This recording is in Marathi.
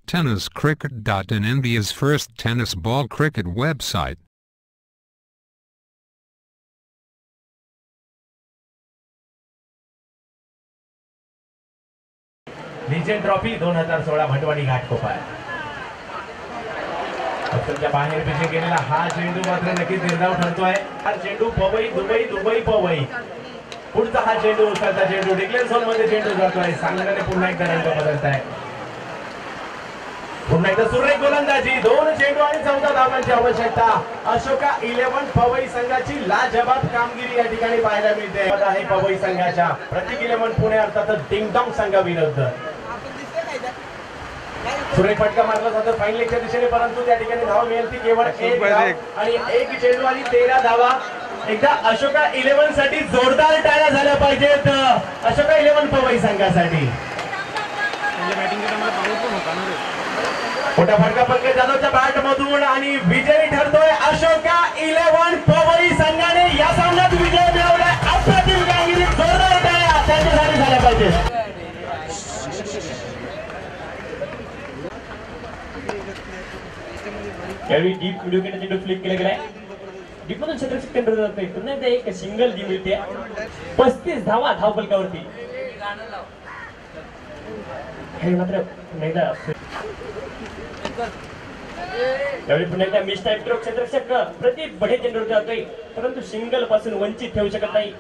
TennisCricket.in, India's first tennis ball cricket website. Legend trophy 2016 Bhatwadi Ghatkopar. अक्षरच्या बाहेर पिछे गेलेला हा चेंडू मात्र नक्कीच निर्धाव ठरतोय. हा चेंडू पवई दुबई दुबई पवई. पुढचा हा चेंडू उचलता चेंडू डिक्लेअर झोन मध्ये चेंडू जातोय. सांगण्याने पुन्हा एकदा रंग बदलताय. पुन्हा एकदा सुरेख गोलंदाजी. 2 चेंडू आणि 14 धावांची आवश्यकता. अशोका 11 पवई संघाची लाजवाब कामगिरी या ठिकाणी पाहायला मिळते. आहे पवई संघाच्या प्रतीक 11 पुणे अर्थातच डिंगडॉंग संघाविरुद्ध. सुरेख फटका मारला जातो फाईन लेगच्या दिशेने, परंतु त्या ठिकाणी धाव मिळेल ती केवळ 1 धाव आणि 1 चेंडू आणि 13 धावा. एकदा अशोका 11 साठी जोरदार टाळ्या झाल्या पाहिजेत. अशोका 11 पवई संघासाठी मोठा फटका पंकज जाधवच्या बॅट मधून आणि विजयी ठरतोय अशोका 11 पवई संघाने या सामन्यात विजय मिळवलाय. अप्रतिम कामगिरी, जोरदार टाळ्या त्यांच्यासाठी झाल्या पाहिजेत. यावेळी डीप विकेट चेंडू फ्लिक केला गेलाय. डीप मधून क्षेत्ररक्षक केंद्र जाते. पुन्हा एकदा एक सिंगल जी मिळते. 35 धावा धावफलकावरती. हे मात्र एकदा यावेळी पुन्हा एकदा मिस टाइप क्षेत्ररक्षक प्रदीप बढे चेंडूवर जातोय, परंतु सिंगल पासून वंचित ठेवू शकत नाही.